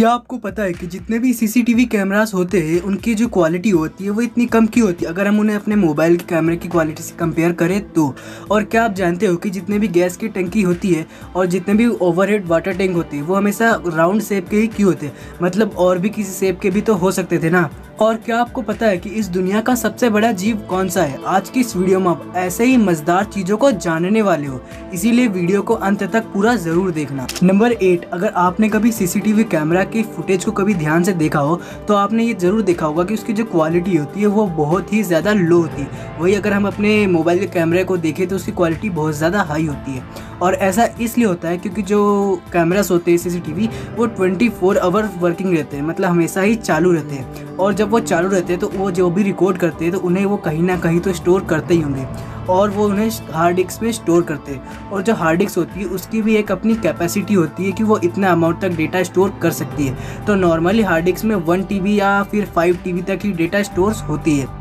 क्या आपको पता है कि जितने भी सीसीटीवी कैमरास होते हैं उनकी जो क्वालिटी होती है वो इतनी कम की होती है अगर हम उन्हें अपने मोबाइल के कैमरे की क्वालिटी से कंपेयर करें तो। और क्या आप जानते हो कि जितने भी गैस की टंकी होती है और जितने भी ओवरहेड वाटर टैंक होते हैं वो हमेशा राउंड शेप के ही क्यों होते हैं, मतलब और भी किसी शेप के भी तो हो सकते थे ना। और क्या आपको पता है कि इस दुनिया का सबसे बड़ा जीव कौन सा है? आज की इस वीडियो में आप ऐसे ही मजेदार चीजों को जानने वाले हो, इसीलिए वीडियो को अंत तक पूरा जरूर देखना। नंबर 8, अगर आपने कभी सीसीटीवी कैमरा के फुटेज को कभी ध्यान से देखा हो तो आपने ये जरूर देखा होगा कि उसकी जो क्वालिटी होती है वो बहुत ही ज़्यादा लो होती है। वही अगर हम अपने मोबाइल के कैमरे को देखें तो उसकी क्वालिटी बहुत ज़्यादा हाई होती है। और ऐसा इसलिए होता है क्योंकि जो कैमरास होते हैं सीसीटीवी वो 24 आवर वर्किंग रहते हैं, मतलब हमेशा ही चालू रहते हैं। और जब वो चालू रहते हैं तो वो जो भी रिकॉर्ड करते हैं तो उन्हें वो कहीं ना कहीं तो स्टोर करते ही होंगे और वो उन्हें हार्ड डिस्क में स्टोर करते हैं। और जो हार्ड डिस्क होती है उसकी भी एक अपनी कैपेसिटी होती है कि वो इतना अमाउंट तक डेटा स्टोर कर सकती है। तो नॉर्मली हार्ड डिस्क में 1 TB या फिर 5 TB तक ही डेटा स्टोर होती है।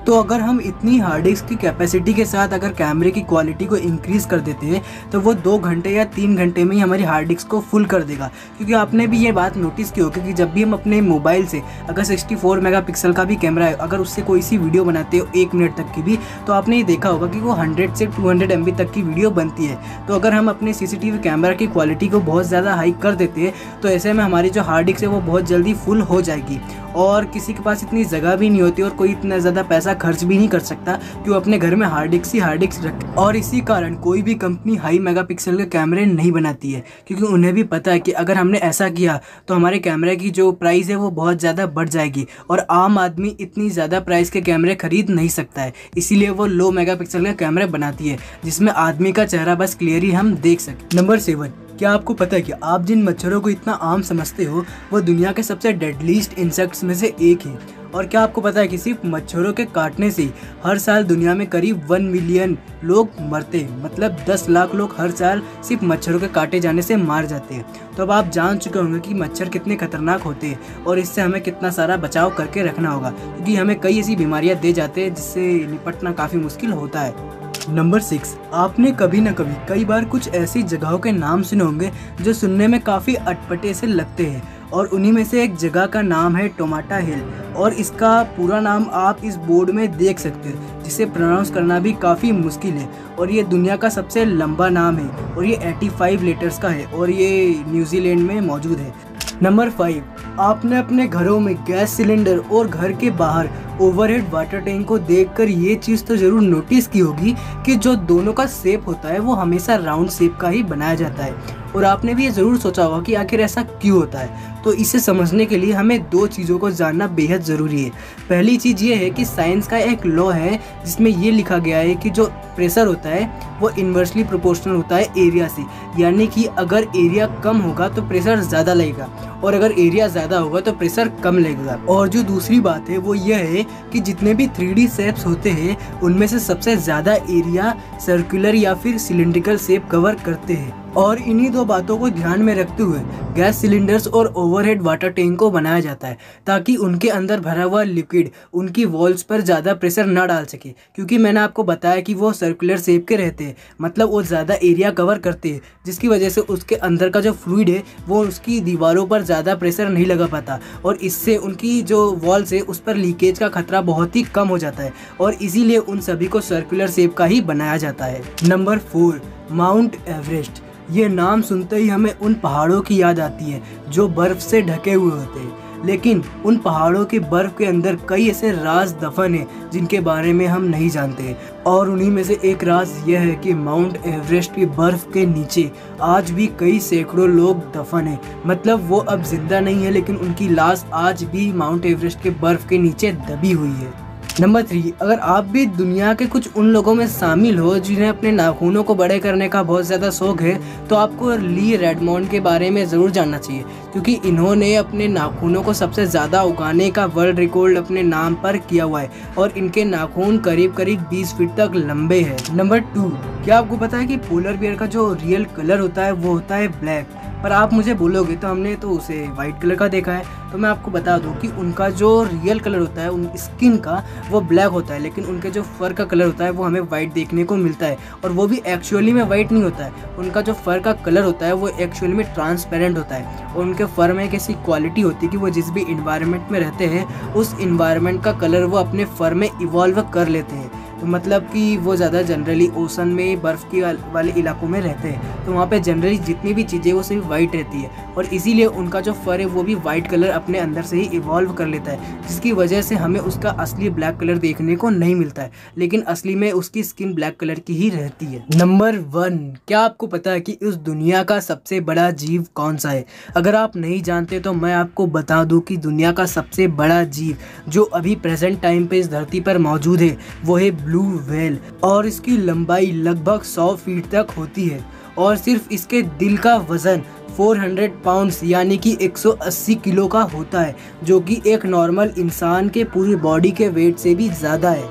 तो अगर हम इतनी हार्ड डिस्क की कैपेसिटी के साथ अगर कैमरे की क्वालिटी को इंक्रीज़ कर देते हैं तो वो 2 घंटे या 3 घंटे में ही हमारी हार्ड डिस्क को फुल कर देगा। क्योंकि आपने भी ये बात नोटिस की होगी कि जब भी हम अपने मोबाइल से अगर 64 मेगापिक्सल का भी कैमरा है, अगर उससे कोई सी वीडियो बनाते हो 1 मिनट तक की भी, तो आपने ये देखा होगा कि वो 100 से 200 MB तक की वीडियो बनती है। तो अगर हम अपने सीसीटीवी कैमरा की क्वालिटी को बहुत ज़्यादा हाई कर देते हैं तो ऐसे में हमारी जो हार्ड डिस्क है वो बहुत जल्दी फुल हो जाएगी और किसी के पास इतनी जगह भी नहीं होती और कोई इतना ज़्यादा पैसा खर्च भी नहीं कर सकता कि वो अपने घर में हार्ड डिस्क रखे। और इसी कारण कोई भी कंपनी हाई मेगापिक्सल के कैमरे नहीं बनाती है, क्योंकि उन्हें भी पता है कि अगर हमने ऐसा किया तो हमारे कैमरे की जो प्राइस है वो बहुत ज़्यादा बढ़ जाएगी और आम आदमी इतनी ज़्यादा प्राइस के कैमरे खरीद नहीं सकता है। इसीलिए वो लो मेगापिक्सल के कैमरे बनाती है जिसमें आदमी का चेहरा बस क्लियर ही हम देख सकें। नंबर 7, क्या आपको पता है कि आप जिन मच्छरों को इतना आम समझते हो वो दुनिया के सबसे डेडलीस्ट इंसेक्ट्स में से एक है? और क्या आपको पता है कि सिर्फ मच्छरों के काटने से हर साल दुनिया में करीब 1 मिलियन लोग मरते हैं, मतलब 10 लाख लोग हर साल सिर्फ मच्छरों के काटे जाने से मार जाते हैं। तो अब आप जान चुके होंगे कि मच्छर कितने खतरनाक होते हैं और इससे हमें कितना सारा बचाव करके रखना होगा, क्योंकि हमें कई ऐसी बीमारियां दे जाते हैं जिससे निपटना काफ़ी मुश्किल होता है। नंबर 6, आपने कभी न कभी कई बार कुछ ऐसी जगहों के नाम सुने होंगे जो सुनने में काफ़ी अटपटे से लगते हैं और उन्हीं में से एक जगह का नाम है टोमाटा हिल और इसका पूरा नाम आप इस बोर्ड में देख सकते हो जिसे प्रोनाउंस करना भी काफ़ी मुश्किल है। और ये दुनिया का सबसे लंबा नाम है और ये 85 लेटर्स का है और ये न्यूजीलैंड में मौजूद है। नंबर 5, आपने अपने घरों में गैस सिलेंडर और घर के बाहर ओवरहेड वाटर टैंक को देखकर ये चीज़ तो ज़रूर नोटिस की होगी कि जो दोनों का शेप होता है वो हमेशा राउंड शेप का ही बनाया जाता है। और आपने भी ये ज़रूर सोचा होगा कि आखिर ऐसा क्यों होता है। तो इसे समझने के लिए हमें 2 चीज़ों को जानना बेहद ज़रूरी है। पहली चीज़ ये है कि साइंस का एक लॉ है जिसमें ये लिखा गया है कि जो प्रेशर होता है वो इन्वर्सली प्रोपोर्शनल होता है एरिया से, यानी कि अगर एरिया कम होगा तो प्रेशर ज़्यादा लगेगा और अगर एरिया ज़्यादा होगा तो प्रेशर कम लगेगा। और जो दूसरी बात है वो यह है कि जितने भी 3D शेप्स होते हैं उनमें से सबसे ज़्यादा एरिया सर्कुलर या फिर सिलिंड्रिकल शेप कवर करते हैं। और इन्हीं 2 बातों को ध्यान में रखते हुए गैस सिलेंडर्स और ओवरहेड वाटर टैंक को बनाया जाता है ताकि उनके अंदर भरा हुआ लिक्विड उनकी वॉल्स पर ज़्यादा प्रेशर ना डाल सके, क्योंकि मैंने आपको बताया कि वो सर्कुलर शेप के रहते हैं, मतलब वो ज़्यादा एरिया कवर करते हैं जिसकी वजह से उसके अंदर का जो फ्लूइड है वो उसकी दीवारों पर ज़्यादा प्रेशर नहीं लगा पाता और इससे उनकी जो वॉल्स है उस पर लीकेज का खतरा बहुत ही कम हो जाता है और इसीलिए उन सभी को सर्कुलर शेप का ही बनाया जाता है। Number 4, mount Everest. ये नाम सुनते ही हमें उन पहाड़ों की याद आती है जो बर्फ़ से ढके हुए होते हैं, लेकिन उन पहाड़ों के बर्फ़ के अंदर कई ऐसे राज दफन हैं जिनके बारे में हम नहीं जानते। और उन्हीं में से एक राज यह है कि माउंट एवरेस्ट की बर्फ़ के नीचे आज भी कई सैकड़ों लोग दफन हैं, मतलब वो अब जिंदा नहीं है लेकिन उनकी लाश आज भी माउंट एवरेस्ट के बर्फ़ के नीचे दबी हुई है। नंबर 3, अगर आप भी दुनिया के कुछ उन लोगों में शामिल हो जिन्हें अपने नाखूनों को बड़े करने का बहुत ज़्यादा शौक है तो आपको ली रेडमोंड के बारे में ज़रूर जानना चाहिए, क्योंकि इन्होंने अपने नाखूनों को सबसे ज़्यादा उगाने का वर्ल्ड रिकॉर्ड अपने नाम पर किया हुआ है और इनके नाखून करीब करीब 20 फीट तक लंबे हैं। नंबर 2, क्या आपको पता है कि पोलर बियर का जो रियल कलर होता है वो होता है ब्लैक? पर आप मुझे बोलोगे तो हमने तो उसे वाइट कलर का देखा है। तो मैं आपको बता दूं कि उनका जो रियल कलर होता है उन स्किन का वो ब्लैक होता है, लेकिन उनके जो फर का कलर होता है वो हमें वाइट देखने को मिलता है। और वो भी एक्चुअली में वाइट नहीं होता है, उनका जो फर का कलर होता है वो एक्चुअली में ट्रांसपेरेंट होता है। और उनके फर में एक ऐसी क्वालिटी होती है कि वो जिस भी इन्वायरमेंट में रहते हैं उस इन्वायरमेंट का कलर वो अपने फर में इवॉल्व कर लेते हैं। तो मतलब कि वो ज़्यादा जनरली ओशन में बर्फ़ के वाले इलाकों में रहते हैं, तो वहाँ पे जनरली जितनी भी चीज़ें वो सिर्फ वाइट रहती है, और इसीलिए उनका जो फर है वो भी वाइट कलर अपने अंदर से ही इवॉल्व कर लेता है, जिसकी वजह से हमें उसका असली ब्लैक कलर देखने को नहीं मिलता है, लेकिन असली में उसकी स्किन ब्लैक कलर की ही रहती है। नंबर 1, क्या आपको पता है कि इस दुनिया का सबसे बड़ा जीव कौन सा है? अगर आप नहीं जानते तो मैं आपको बता दूं कि दुनिया का सबसे बड़ा जीव जो अभी प्रेजेंट टाइम पे इस धरती पर मौजूद है वो है ब्लू व्हेल, और इसकी लंबाई लगभग 100 फीट तक होती है, और सिर्फ इसके दिल का वजन 400 पाउंड्स यानी कि 180 किलो का होता है, जो कि एक नॉर्मल इंसान के पूरी बॉडी के वेट से भी ज़्यादा है।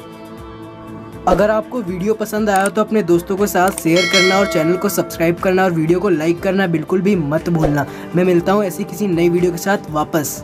अगर आपको वीडियो पसंद आया तो अपने दोस्तों के साथ शेयर करना और चैनल को सब्सक्राइब करना और वीडियो को लाइक करना बिल्कुल भी मत भूलना। मैं मिलता हूँ ऐसी किसी नई वीडियो के साथ वापस।